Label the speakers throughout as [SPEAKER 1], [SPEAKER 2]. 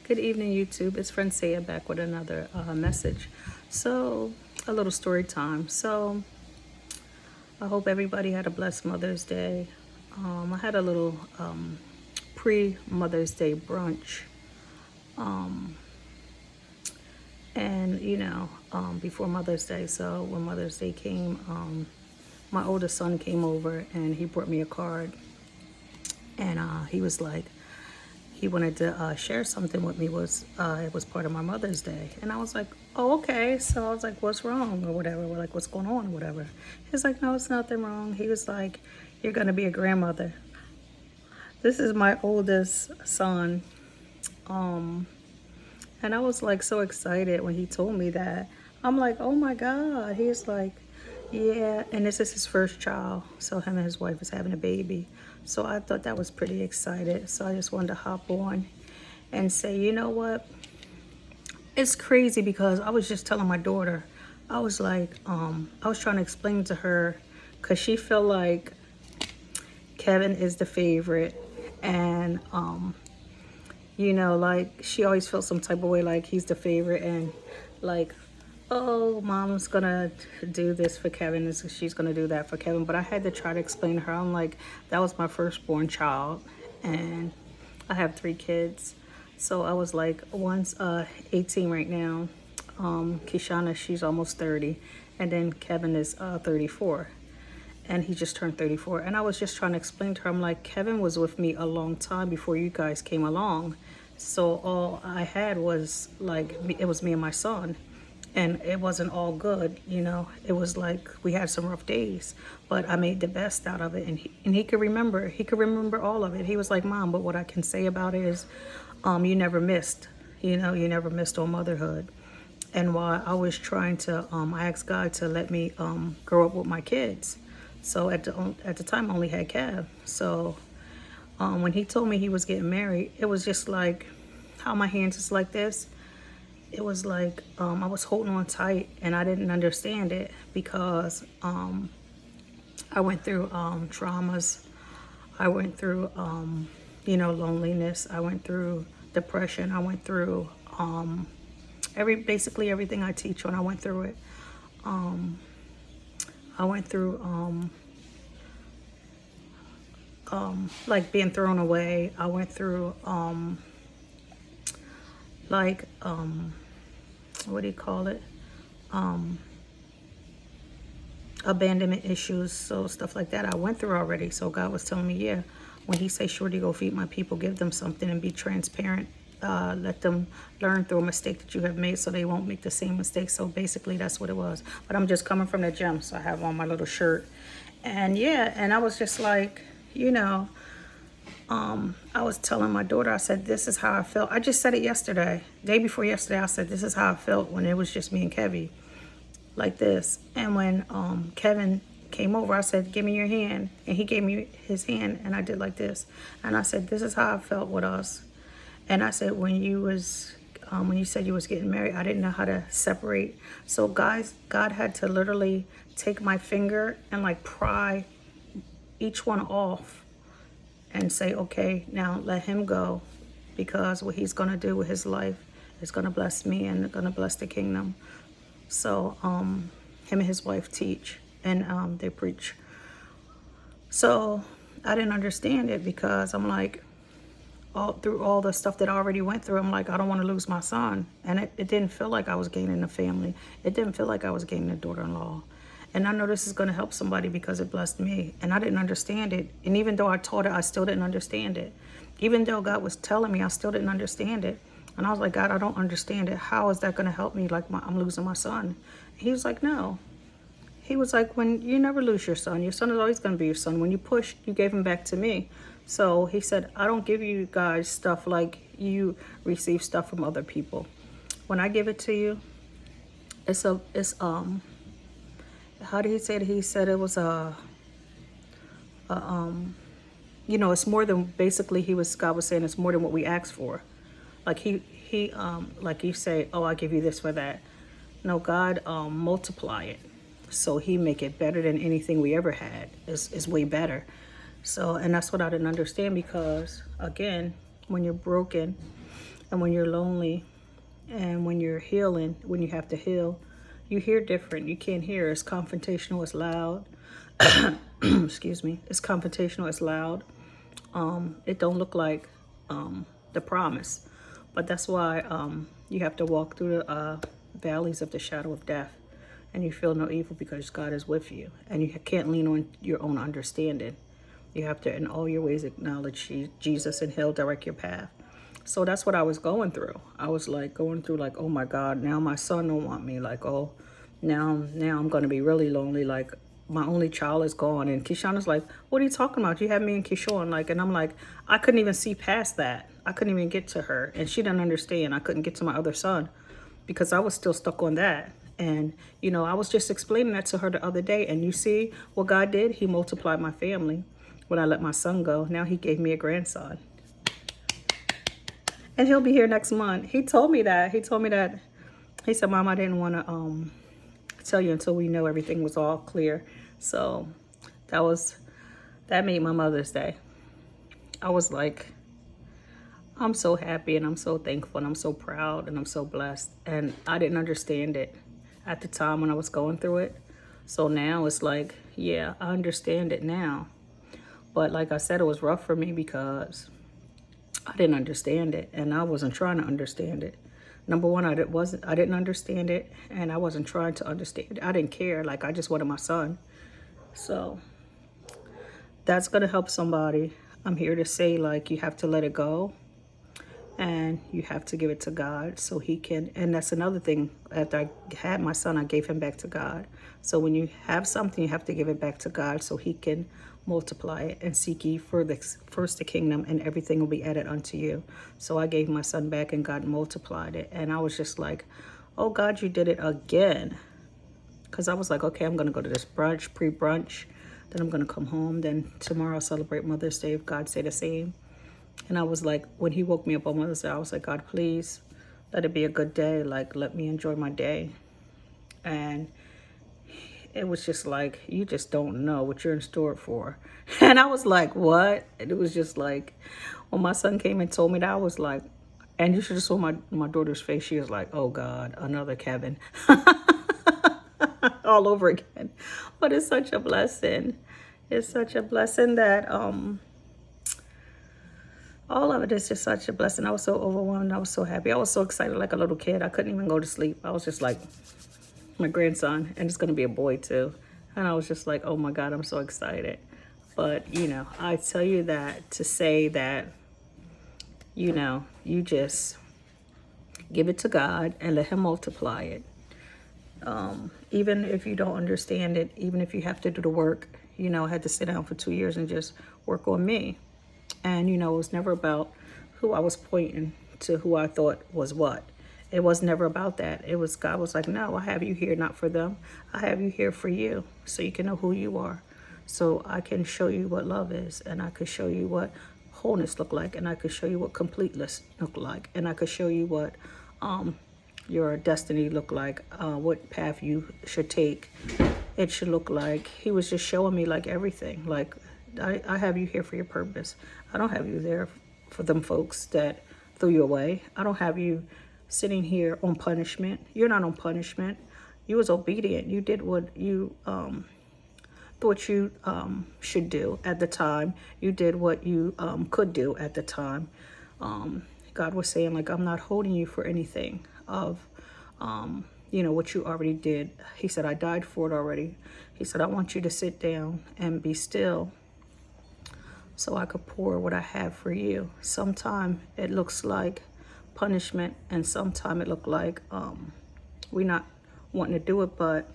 [SPEAKER 1] Good evening, YouTube. It's Francia back with another message. So, a little story time. So, I hope everybody had a blessed Mother's Day. I had a little pre-Mother's Day brunch, and before Mother's Day. So, when Mother's Day came, my oldest son came over and he brought me a card, and he was like, he wanted to share something with me. Was it was part of my Mother's Day, and I was like, oh, okay. So I was like, what's wrong or whatever, or like, what's going on or whatever. He's like, no, it's nothing wrong. He was like, you're gonna be a grandmother. This is my oldest son, and I was like so excited when he told me that. I'm like, oh my God. He's like, yeah, and this is his first child. So him and his wife is having a baby. So I thought that was pretty excited. So I just wanted to hop on and say, you know what? It's crazy because I was just telling my daughter, I was like, I was trying to explain to her because she felt like Kevin is the favorite, and like she always felt some type of way like he's the favorite, and like, oh, mom's gonna do this for Kevin, she's gonna do that for Kevin. But I had to try to explain to her, I'm like, that was my firstborn child, and I have 3 kids. So I was like, one's 18 right now. Kishana, she's almost 30, and then Kevin is 34, and he just turned 34. And I was just trying to explain to her, I'm like, Kevin was with me a long time before you guys came along. So all I had was like, it was me and my son. And it wasn't all good, It was like we had some rough days, but I made the best out of it. And he could remember. He could remember all of it. He was like, Mom, but what I can say about it is, you never missed. You never missed on motherhood. And while I was trying to, I asked God to let me grow up with my kids. So at the time, I only had Kev. So when he told me he was getting married, it was just like how my hands is like this. It was like I was holding on tight, and I didn't understand it because I went through traumas. I went through, loneliness. I went through depression. I went through basically everything I teach on. I went through it. I went through like being thrown away. I went through like what do you call it? Abandonment issues, so stuff like that I went through already. So God was telling me, yeah, when he say, "Shorty, go feed my people, give them something and be transparent. Let them learn through a mistake that you have made so they won't make the same mistake." So basically that's what it was. But I'm just coming from the gym, so I have on my little shirt. And yeah, and I was just like, I was telling my daughter, I said, this is how I felt. I just said it yesterday, day before yesterday. I said, this is how I felt when it was just me and Kevy, like this. And when Kevin came over, I said, give me your hand. And he gave me his hand, and I did like this. And I said, this is how I felt with us. And I said, when you said you was getting married, I didn't know how to separate. So guys, God had to literally take my finger and like pry each one off and say, okay, now let him go, because what he's going to do with his life is going to bless me and going to bless the kingdom. So him and his wife teach, and they preach. So I didn't understand it because I'm like, through all the stuff that I already went through, I'm like, I don't want to lose my son. And it didn't feel like I was gaining a family. It didn't feel like I was gaining a daughter-in-law. And I know this is going to help somebody because it blessed me. And I didn't understand it. And even though I taught it, I still didn't understand it. Even though God was telling me, I still didn't understand it. And I was like, God, I don't understand it. How is that going to help me? Like I'm losing my son. He was like, no. He was like, when you never lose your son is always going to be your son. When you pushed, you gave him back to me. So he said, I don't give you guys stuff like you receive stuff from other people. When I give it to you, it's how did he say it? He said it was it's more than, basically God was saying it's more than what we asked for. Like he like you say, oh, I give you this for that. No, God multiply it. So he make it better than anything we ever had. Is way better. So, and that's what I didn't understand, because again, when you're broken And when you're lonely and when you're healing, when you have to heal, you hear different. You can't hear. It's confrontational, it's loud. Excuse me. It's confrontational, it's loud. It don't look like the promise. But that's why you have to walk through the valleys of the shadow of death. And you feel no evil because God is with you. And you can't lean on your own understanding. You have to, in all your ways, acknowledge Jesus, and He'll direct your path. So that's what I was going through. I was like going through like, oh my God, now my son don't want me. Like, oh, now I'm going to be really lonely. Like, my only child is gone. And Keyshawn's like, what are you talking about? You have me and Keyshawn. Like, and I'm like, I couldn't even see past that. I couldn't even get to her. And she didn't understand. I couldn't get to my other son because I was still stuck on that. And, you know, I was just explaining that to her the other day. And you see what God did? He multiplied my family when I let my son go. Now He gave me a grandson. And he'll be here next month. He told me that. He said, Mom, I didn't want to tell you until we know everything was all clear. So that made my Mother's Day. I was like, I'm so happy and I'm so thankful and I'm so proud and I'm so blessed. And I didn't understand it at the time when I was going through it. So now it's like, yeah, I understand it now. But like I said, it was rough for me because I didn't understand it, and I wasn't trying to understand it. Number one, I didn't understand it, and I wasn't trying to understand it. I didn't care. Like, I just wanted my son. So that's gonna help somebody. I'm here to say, like, you have to let it go, and you have to give it to God so He can. And that's another thing. After I had my son, I gave him back to God. So when you have something, you have to give it back to God so He can multiply it. And seek ye first the kingdom, and everything will be added unto you. So I gave my son back, and God multiplied it. And I was just like, oh God, you did it again. Because I was like, okay, I'm going to go to this brunch, pre-brunch. Then I'm going to come home. Then tomorrow I'll celebrate Mother's Day, if God say the same. And I was like, when He woke me up on Mother's Day, I was like, God, please let it be a good day. Like, let me enjoy my day. And it was just like, you just don't know what you're in store for. And I was like, what? And it was just like, when my son came and told me that, I was like, and you should have saw my daughter's face. She was like, oh God, another Kevin. All over again. But it's such a blessing. It's such a blessing that all of it is just such a blessing. I was so overwhelmed. I was so happy. I was so excited like a little kid. I couldn't even go to sleep. I was just like, my grandson, and it's going to be a boy too. And I was just like, oh my God, I'm so excited. But, you know, I tell you that to say that, you know, you just give it to God and let Him multiply it. Even if you don't understand it, even if you have to do the work, you know, I had to sit down for 2 years and just work on me. And, you know, it was never about who I was pointing to, who I thought was what. It was never about that. It was, God was like, no, I have you here not for them. I have you here for you so you can know who you are. So I can show you what love is, and I could show you what wholeness look like, and I could show you what completeness look like, and I could show you what your destiny look like, what path you should take. It should look like. He was just showing me like everything. Like, I have you here for your purpose. I don't have you there for them folks that threw you away. I don't have you sitting here on punishment. You're not on punishment. You was obedient. You did what you thought you should do at the time. You did what you could do at the time. God was saying, like, I'm not holding you for anything of you know, what you already did. He said, I died for it already. He said, I want you to sit down and be still so I could pour what I have for you. Sometime it looks like punishment, and sometime it look like we're not wanting to do it. But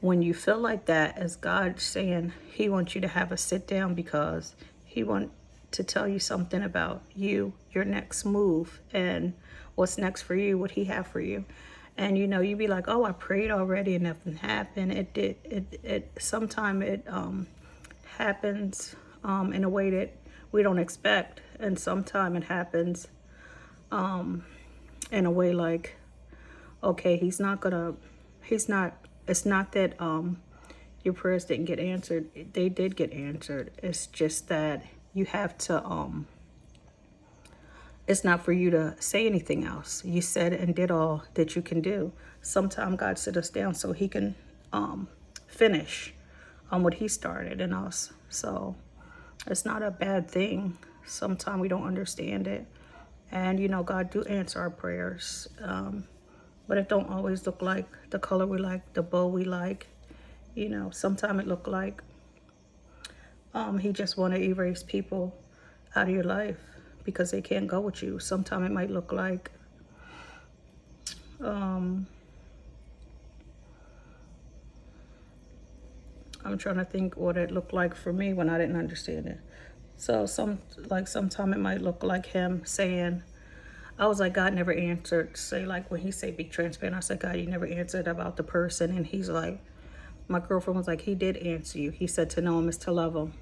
[SPEAKER 1] when you feel like that, as God saying He wants you to have a sit down because He wants to tell you something about you, your next move, and what's next for you, what He have for you. And you know, you be like, oh, I prayed already and nothing happened. It sometime it happens in a way that we don't expect, and sometime it happens in a way like, okay, it's not that your prayers didn't get answered. They did get answered. It's just that you have to it's not for you to say anything else. You said and did all that you can do. Sometimes God sit us down so he can finish on what he started in us. So it's not a bad thing. Sometimes we don't understand it. And, God do answer our prayers. But it don't always look like the color we like, the bow we like. Sometimes it look like he just want to erase people out of your life because they can't go with you. Sometimes it might look like I'm trying to think what it looked like for me when I didn't understand it. So sometimes it might look like him saying, I was like, God never answered. Say like when he say be transparent, I said, God, you never answered about the person. And he's like, my girlfriend was like, he did answer you. He said to know him is to love him.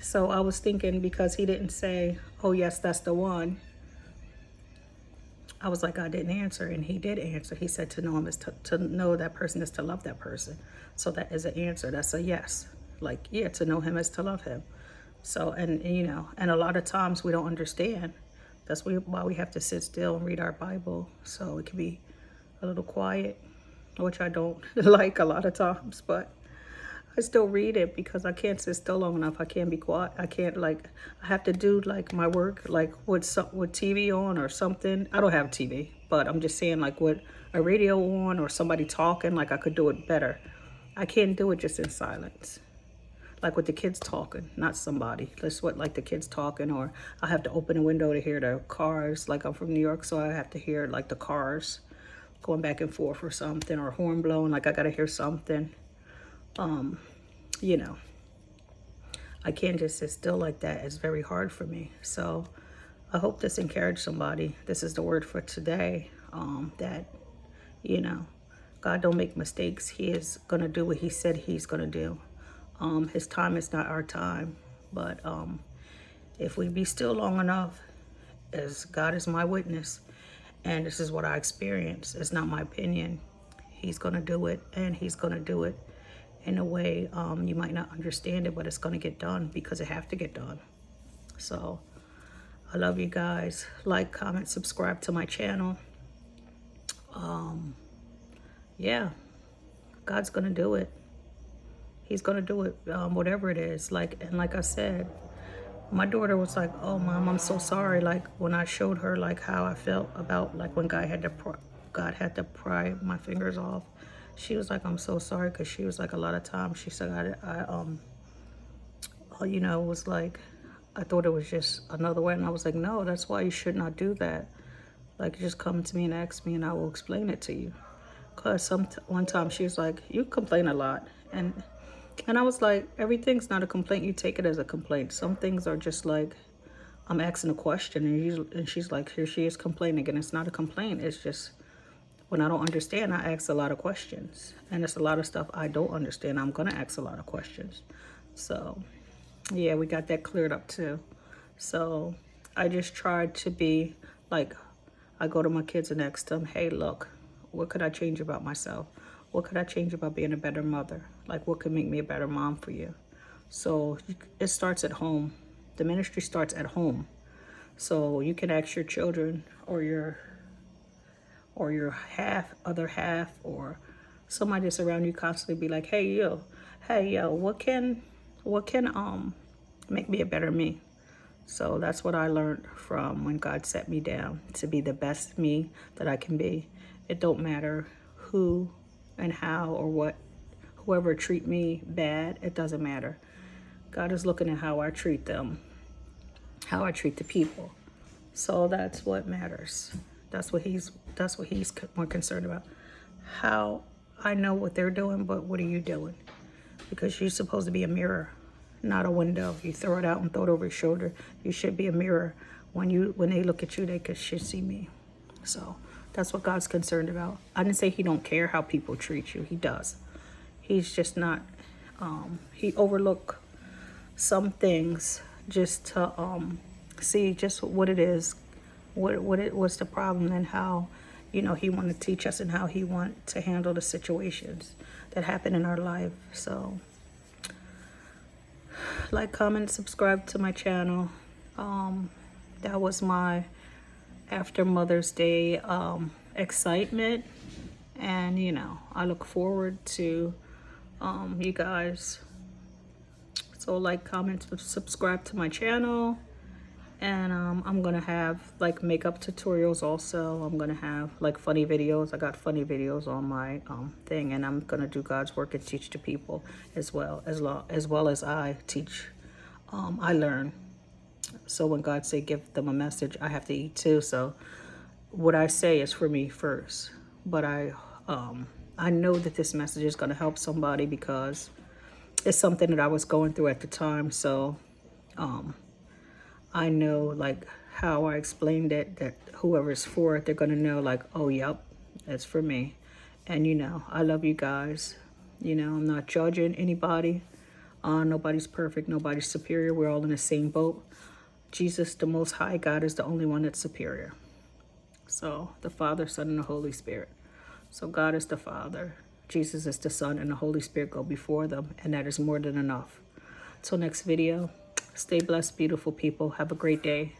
[SPEAKER 1] So I was thinking because he didn't say, oh yes, that's the one. I was like, God didn't answer, and he did answer. He said to know him is to know that person is to love that person. So that is an answer. That's a yes. Like, yeah, to know him is to love him. So, and a lot of times we don't understand. That's why we have to sit still and read our Bible. So it can be a little quiet, which I don't like a lot of times, but I still read it because I can't sit still long enough. I can't be quiet. I can't I have to do like my work, like with TV on or something. I don't have TV, but I'm just saying like with a radio on or somebody talking, like I could do it better. I can't do it just in silence. Like with the kids talking, not somebody. That's what like the kids talking, or I have to open a window to hear the cars. Like I'm from New York, so I have to hear like the cars going back and forth or something, or horn blowing. Like I gotta hear something. I can't just sit still like that. It's very hard for me. So I hope this encouraged somebody. This is the word for today. That, God don't make mistakes. He is going to do what he said he's going to do. His time is not our time. But if we be still long enough, as God is my witness, and this is what I experienced. It's not my opinion. He's going to do it, and he's going to do it in a way you might not understand it, but it's going to get done because it have to get done. So I love you guys. Like, comment, subscribe to my channel. Yeah, God's going to do it. He's going to do it, whatever it is. Like I said, my daughter was like, oh, Mom, I'm so sorry. Like when I showed her like how I felt about like when God had to pry my fingers off. She was like, I'm so sorry, because she was like, a lot of times she said, it was like, I thought it was just another way. And I was like, no, that's why you should not do that. Like, just come to me and ask me and I will explain it to you. Because one time she was like, you complain a lot. And I was like, everything's not a complaint. You take it as a complaint. Some things are just like, I'm asking a question and she's like, here she is complaining. And it's not a complaint. It's just, when I don't understand, I ask a lot of questions. And it's a lot of stuff I don't understand. I'm going to ask a lot of questions. So, yeah, we got that cleared up too. So, I just tried to be like, I go to my kids and ask them, hey, look, what could I change about myself? What could I change about being a better mother? Like, what could make me a better mom for you? So, it starts at home. The ministry starts at home. So, you can ask your children or your other half, or somebody that's around you constantly, be like, hey yo, what can make me a better me? So that's what I learned from when God set me down to be the best me that I can be. It don't matter who and how or what, whoever treat me bad, it doesn't matter. God is looking at how I treat them, how I treat the people. So that's what matters. That's what he's more concerned about. How I know what they're doing, but what are you doing? Because you're supposed to be a mirror, not a window. You throw it out and throw it over your shoulder. You should be a mirror. When they look at you, they should see me. So that's what God's concerned about. I didn't say he don't care how people treat you. He does. He's just not. He overlook some things just to see just what it is, what's the problem, and how he want to teach us and how he want to handle the situations that happen in our life. So like, comment, subscribe to my channel. that was my after Mother's Day excitement. And, you know, I look forward to you guys. So like, comment, subscribe to my channel. And I'm gonna have like makeup tutorials also. I'm gonna have like funny videos. I got funny videos on my thing, and I'm gonna do God's work and teach to people as well as I teach. I learn. So when God say give them a message, I have to eat too. So what I say is for me first. But I know that this message is gonna help somebody because it's something that I was going through at the time. So I know like how I explained it, that whoever's for it, they're gonna know like, oh, yep, it's for me. And you know, I love you guys. You know, I'm not judging anybody. Nobody's perfect, nobody's superior. We're all in the same boat. Jesus, the Most High God, is the only one that's superior. So the Father, Son, and the Holy Spirit. So God is the Father, Jesus is the Son, and the Holy Spirit go before them, and that is more than enough. Till next video, stay blessed, beautiful people. Have a great day.